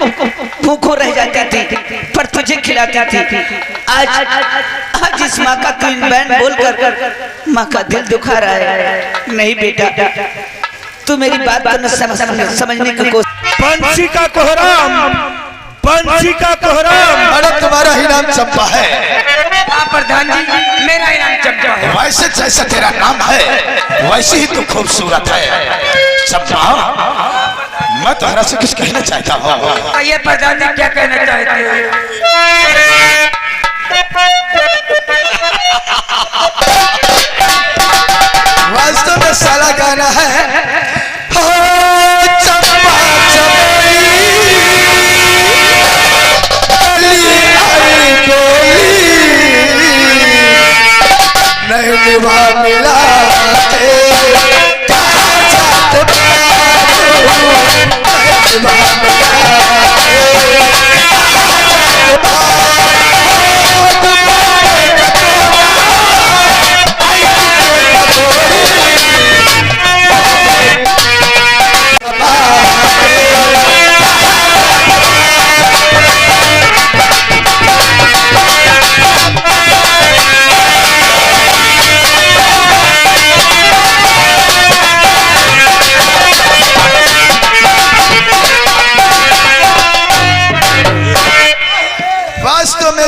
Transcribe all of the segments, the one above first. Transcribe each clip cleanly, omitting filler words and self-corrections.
भूखों रह जाती थी पर तुझे खिलाती थी। आज इस माँ का क्वीन बैंड बोलकर माँ का दिल दुखा रहा है। नहीं बेटा, तू मेरी बात को न समझने की कोशिश। पंछी का कोहराम, पंछी का कोहराम। अरे तुम्हारा ही नाम चंपा है। प्रधान जी, मेरा ही नाम चंपा है। वैसे जैसा तेरा नाम है वैसे ही तू खूबसूरत है चंपा। मैं तुम्हारा से कुछ कहना चाहता हूँ। ये प्रधान जी क्या कहना चाहते हैं? वास्तव में साला गाना है चंपा चमेली नहीं निभा मिला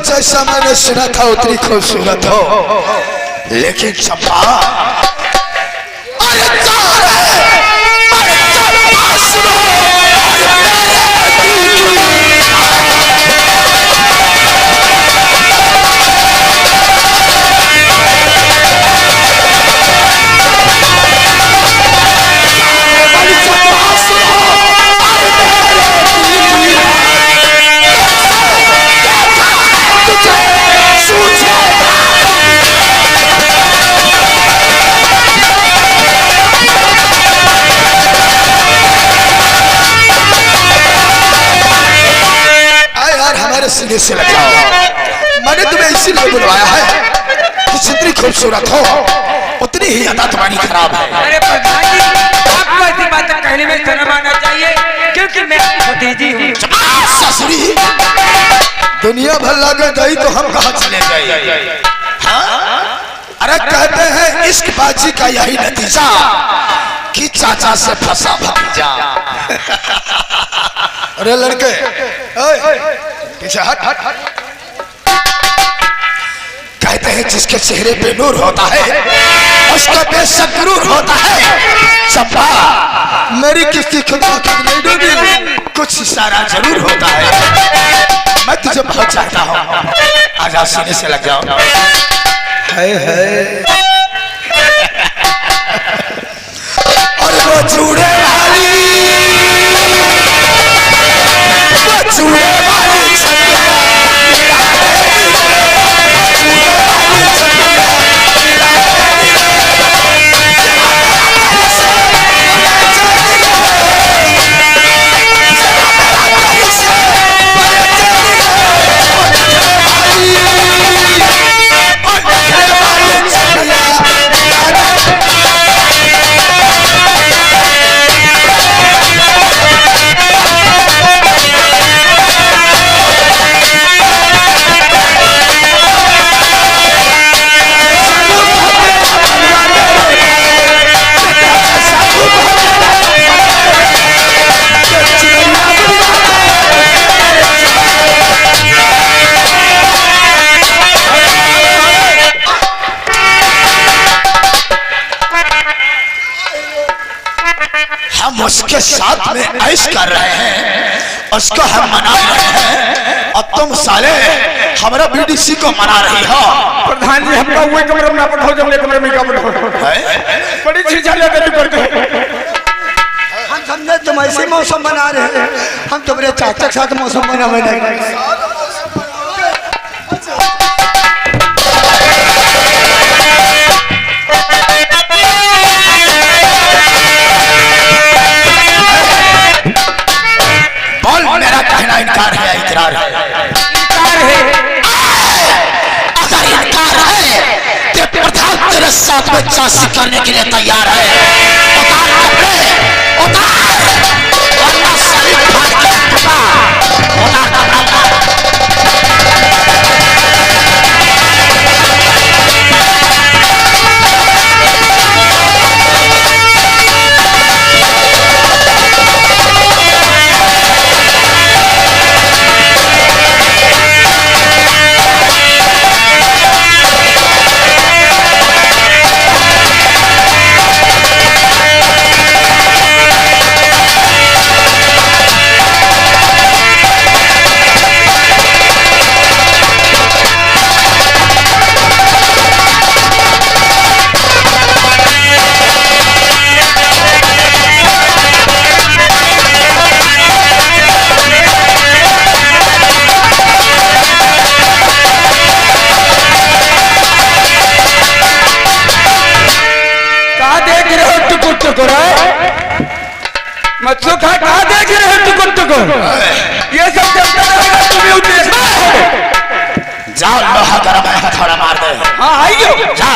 जैसा मैंने सुना था उतनी खूबसूरत हो, लेकिन चंपा सीने से लग जाओ। मैंने तुम्हें इसीलिए बुलवाया है कि जितनी खूबसूरत हो उतनी ही अदा तुम्हारी खराब है। अरे प्रधान जी, आपको ऐसी बात कहने में शर्म आना चाहिए क्योंकि मैं भतीजी हूँ। ससुरी, दुनिया भर लग गई तो हम कहाँ चले गए? अरे कहते हैं इश्क बाजी का यही नतीजा कि चाचा से फंसा भतीजा। अरे लड़के पीछे हट। कहते हैं जिसके चेहरे पे नूर होता है उसका बेशक गुरूर होता है। चंपा, मेरी किसी खुदा की नहीं डूबी, कुछ इशारा जरूर होता है। मैं तुझे बहुत चाहता हूँ, आजा सीने से लग जाओ। है और वो चूड़े वाली, वो चूड़े वाली उसके साथ में ऐश कर रहे हैं, उसको हम मना रहे हैं और तुम साले हमारा बीडीसी को मना रही हो। प्रधान जी, हमका वो कमरे में ना पठाओ, जब कमरे में क्या पठाओ? बड़ी चीज करते हम समझे तुम ऐसे मौसम बना रहे हैं, हम तुम्हारे चाचा के साथ मौसम बना रहे। मेरा कहना इनकार है या इकरार है? इनकार है। अगर इनकार है तो प्रधान तेरे साथ में चासी करने के लिए तैयार है। उतार कपड़े, उतार, वरना शरीर फाड़ के मच्छू खा कहाँ देख रहे हो टुकुर टुकुर? ये सब चलता रहेगा, तुम्हें उद्देश्य है। जाओ लोहा गरम है, हथौड़ा मार दे। हाँ आइयो जा।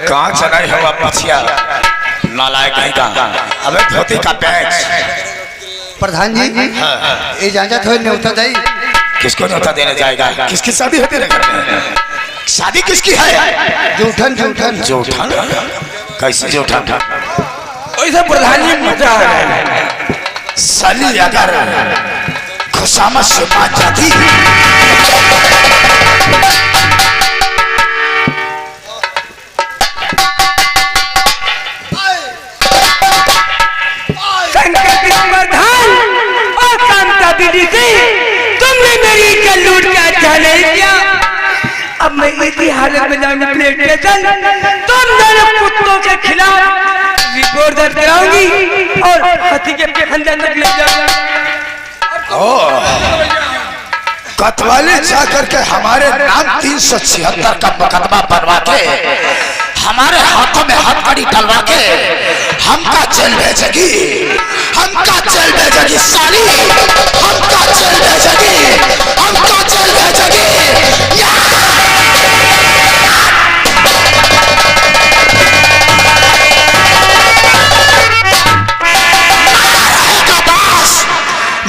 कहाँ चढ़ाई हुआ पछिया नालायक नहीं का। अबे धोती का पैच। प्रधान जी ये जांचा थोड़ी न्योता जाई। किसको न्योता देने जाएगा? किसकी शादी है तेरे घर में? शादी किसकी है? जूठन जूठन जूठन कैसी जूठन? वैसे प्रधान जी मजा आ रहा है। साली अगर खुशामत से मान जाती दीदी से तुमने मेरी कल्लूट का अच्छा नहीं किया। अब मैं इसी हालत में जाऊंगी प्लेट स्टेशन, तुम दोनों कुत्तों के खिलाफ रिपोर्ट दर्ज कराऊंगी और हाथी के फंदे तक ले जाऊंगा। कोतवाली जाकर के हमारे नाम 376 का मुकदमा बनवा के हमारे हाथों में हथकड़ी डलवा के हमका जेल भेजेगी, हमका जेल भेजेगी साली, हमका जेल भेजेगी, हमका जेल भेजेगी।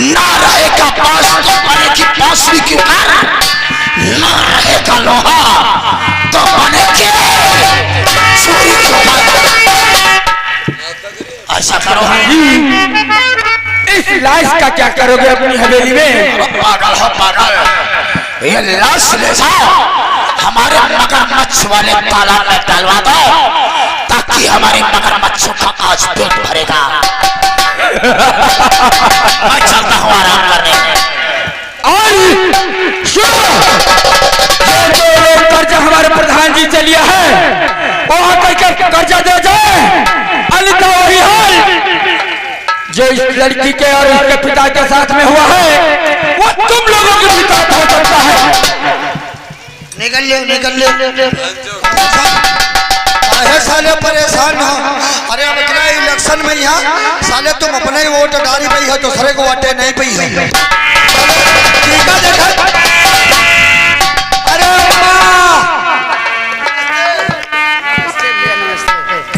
ना रहेगा बांस तो बनेगी बांसुरी की तार, ना रहेगा लोहा तो बनेगी छुरी की तार। ऐसा करो इस लाश का क्या करोगे अपनी हवेली में? पागल हो पागल, ये लाश ले जाओ हमारे मगरमच्छ वाले तालाब में डलवा दो ताकि हमारी मगरमच्छों का आज पेट भरेगा। मैं चलता हूँ आराम करने। कर्जा हमारे प्रधान जी चलिए है, वहां करके कर्जा दे जाए। अन्यथा वही हाल जो इस लड़की के और उसके पिता के साथ में हुआ है वो तुम लोगों के पिता हो सकता है। निकल ले निकल ले। साले परेशान हो। अरे अब इतना इलेक्शन में यहाँ साले तुम अपने ही वोट डाली पई हो, दूसरे को वोटे नहीं पई हो। टीका देखा। अरे अम्मा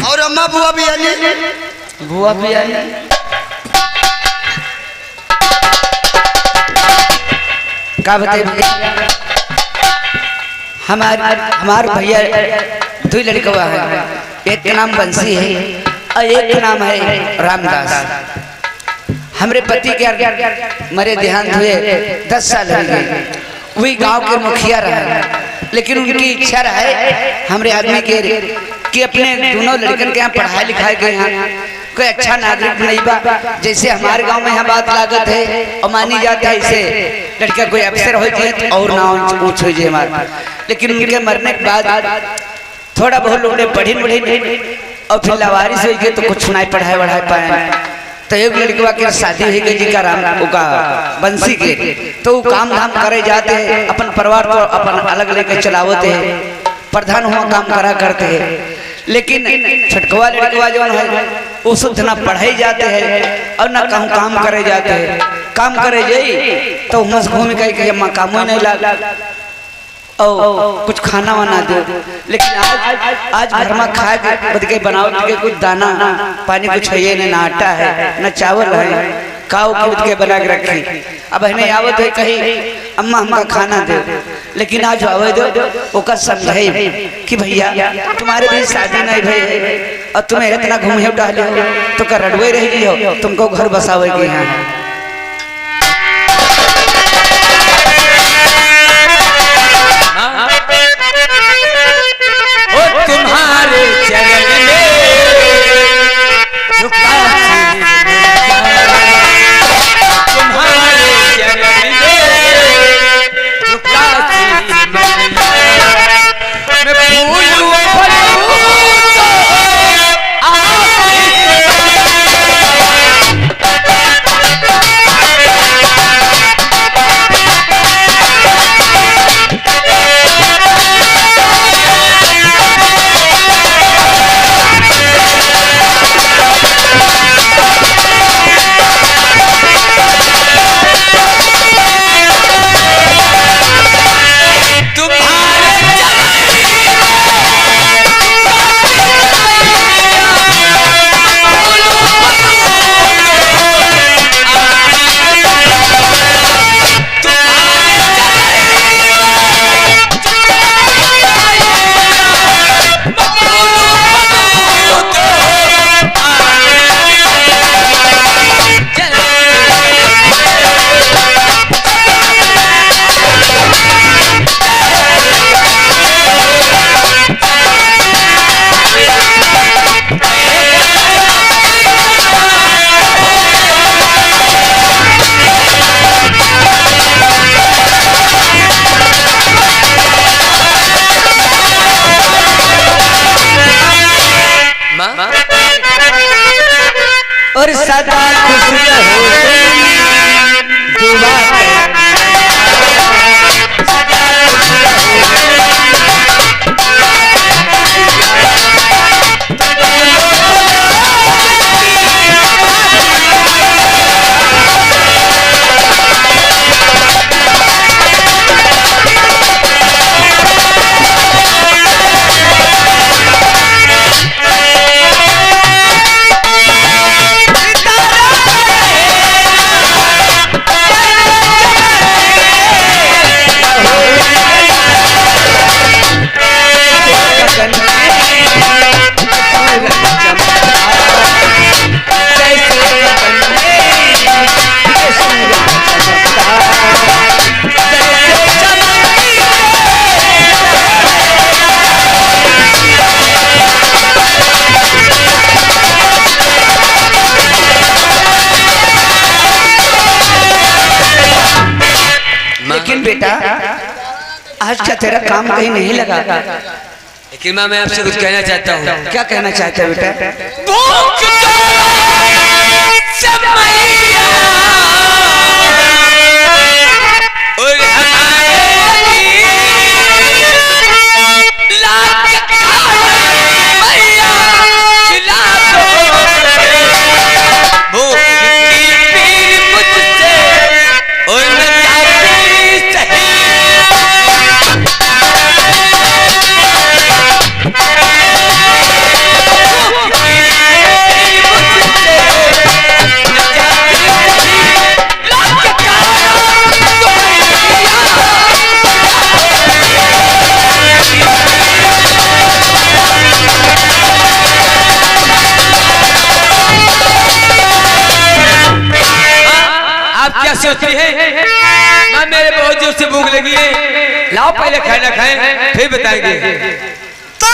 और अम्मा बुआ भी आई। बुआ भी आई। क्या बताइए हमारे भैया दो लड़का है, एक का नाम बंसी है और एक का नाम है रामदास। हमारे पति के मरे देहांत हुए 10 साल हो गए। वही गांव के मुखिया रहे, लेकिन उनकी इच्छा रहे हमारे आदमी के कि अपने दोनों लड़कन के यहाँ पढ़ाई लिखाई के यहाँ कोई अच्छा नागरिक नहीं बा। जैसे हमारे गांव में यहाँ बात लागत है और मानी जाती है, ऐसे लड़का कोई अफसर हो जाए और ना ऊँच हो जाए हमारा। लेकिन उनके मरने के बाद थोड़ा बहुत लोग ने पढ़ी और फिर लवारिस हो गए तो कुछ नहीं पढ़ाई बढ़ाई पाए। तो एक लड़कवा के शादी हुई गई जी का राम का बंसी के, तो वो काम धाम करे जाते हैं, अपन परिवार को अपन अलग लेके चलावते हैं, प्रधान हुआ काम करा करते हैं। लेकिन छटकवा लड़कवा जो है वो शुद्ध ना पढ़ाई जाते हैं और ना कहूँ काम करे जाते हैं। काम करे जाई तो मस घूम कहीं अम्मा काम ही नहीं लगा और कुछ खाना वाना दो। लेकिन आज घर में खाए के बनाओ के कुछ दाना पानी कुछ है ना आटा है ना चावल है, काव कूद के बना के रखी। अब हमें आवत है कहीं अम्मा हमका खाना दे, लेकिन आज आवे दो ओकर समझाई कि भैया तुम्हारे भी शादी नहीं भई और तुम्हें इतना घूमे डाले हो तो कर रडवे रही हो, तुमको घर बसावे के यहाँ तुम्हारे चरण में और सदा खुश रहो दुआ बेटा, आज का तेरा काम कहीं नहीं लगा। लेकिन माँ मैं आपसे कुछ कहना चाहता हूँ। क्या कहना चाहते हो बेटा? सोचती है माँ मेरे बहुत जोर से भूख लगी है, लाओ पहले खाना खाएं फिर बताएंगे। तो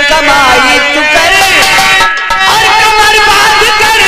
कमाई तू कर और कमर बांध कर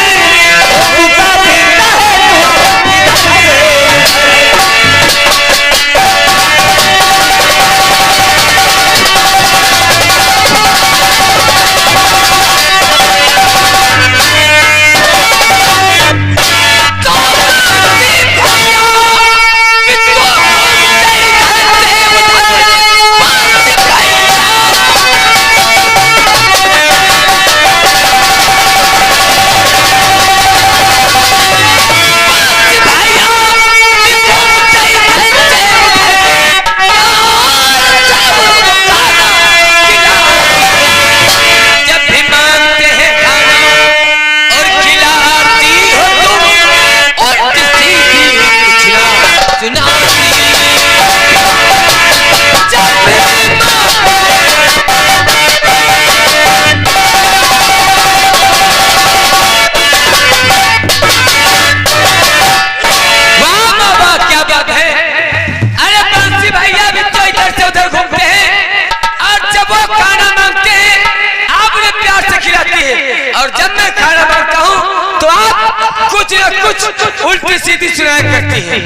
कुछ उल्टी सीधी सुनाया करती है।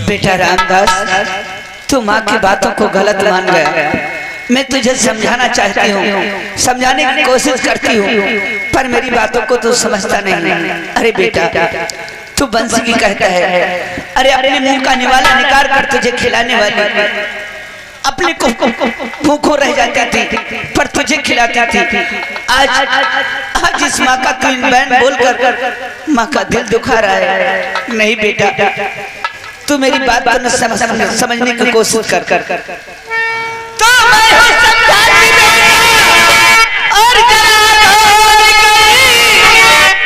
बेटा रामदास, तू माँ की बातों को गलत मान गया। मैं तुझे समझाना चाहती हूँ, समझाने की कोशिश करती हूँ, पर मेरी बातों को तू समझता नहीं। अरे बेटा, तू बंसी की कहता है, अरे अपने मुंह का निवाला निकाल कर तुझे खिलाने वाली अपने को भूखों रह जाती थी पर तुझे खिलाती थी। आज इस माँ का तू इन बैन बोलकर माँ का दिल दुखा रहा है। नहीं बेटा, तू मेरी बात को न समझने की कोशिश कर तो मैं हूँ समझाती बेटा और जरा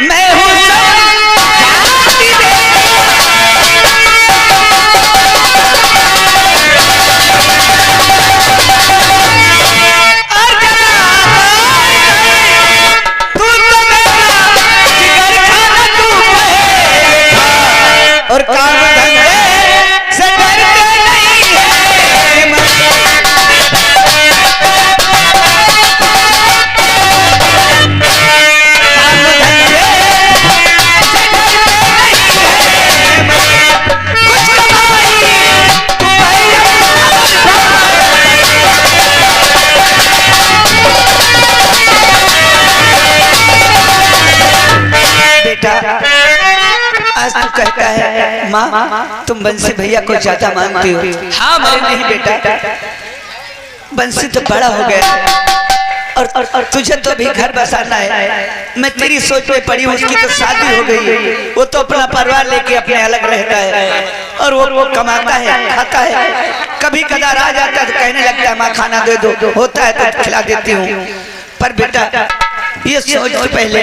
मैं हूँ समझाती बेटा। और काम माँ तुम बंसी भैया को ज्यादा मानती हो। हाँ माँ। नहीं बेटा, बंसी तो बड़ा हो गया और तुझे तो भी घर बसाना है। मैं तेरी सोच में पड़ी हूँ, उसकी तो शादी हो गई है, वो तो अपना परिवार लेके अपने अलग रहता है और वो कमाता है, खाता है। कभी कदार आ जाता है तो कहने लगता है माँ खाना दे दो, होता है तो खिला देती हूँ। पर बेटा ये सोच के पहले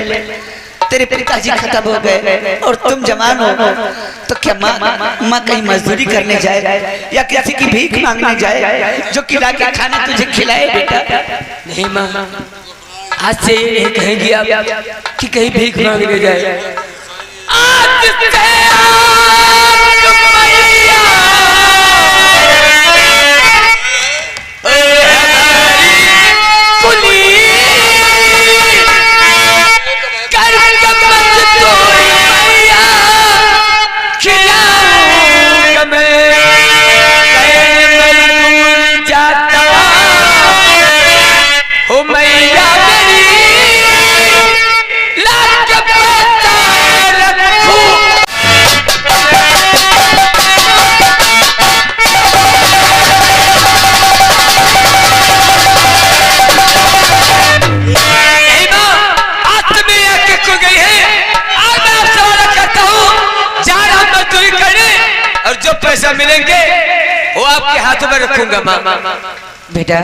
तेरे पिताजी खत्म हो गए और तुम जवान हो, तो क्या माँ कहीं मजदूरी करने जाए या किसी की भीख मांगने जाए जो खिला के खाना तुझे खिलाए? बेटा नहीं माँ, आज से ये नहीं कहेंगी आप कि कहीं भीख मांगने जाए। आज से पैसा मिलेंगे वो आपके हाथों में रखूंगा माँ। बेटा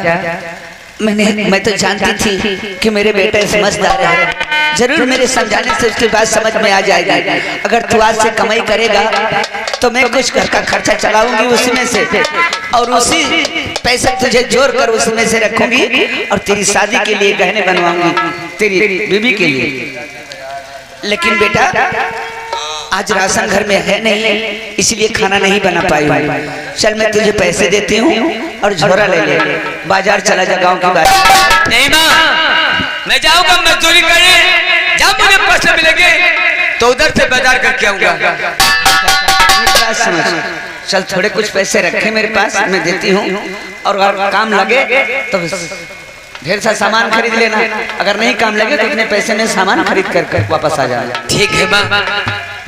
मैं तो जानती थी कि मेरे बेटे समझदार है, जरूर मेरे समझाने से उसकी बात समझ में आ जाएगी। अगर तू आज से कमाई करेगा तो मैं कुछ घर का खर्चा चलाऊंगी उसी में से, और उसी पैसे तुझे जोड़ कर उसमें से रखूंगी और तेरी शादी के लिए गहने बनवाऊंगी तेरी बीबी के लिए। लेकिन बेटा आज राशन घर में है नहीं, इसलिए खाना नहीं बना पाई। चल मैं तुझे पैसे देती हूँ और झोरा ले ले, बाजार चला जा, गाँव की बात। नहीं माँ, मैं जाऊंगा मजदूरी करने, जब मुझे पैसे मिलेंगे तो उधर से बाजार करके आऊंगा। समझ, चल थोड़े कुछ पैसे रखे मेरे पास, मैं देती हूँ, और अगर काम लगे तो ढेर सा सामान खरीद लेना, अगर नहीं काम लगे तो अपने पैसे में सामान खरीद कर वापस आ जाना। ठीक है माँ।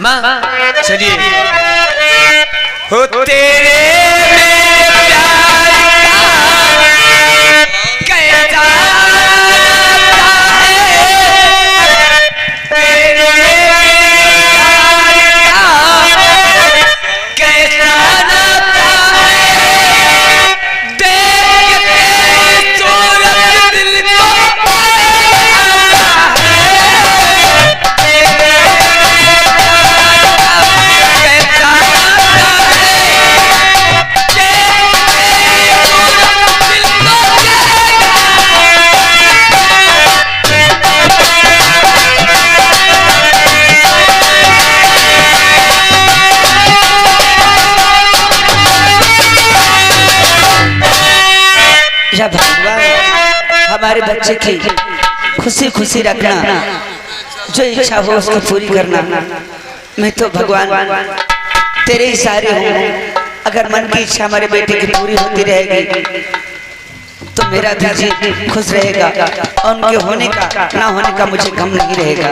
माँ चलिए। हो तेरे या भगवान हमारे बच्चे की खुशी खुशी रखना, जो इच्छा हो उसको पूरी करना। मैं तो भगवान तेरे ही सहारे हूँ। अगर मन की इच्छा हमारे बेटे की पूरी होती रहेगी तो मेरा भी जी खुश रहेगा और उनके होने का ना होने का मुझे गम नहीं रहेगा।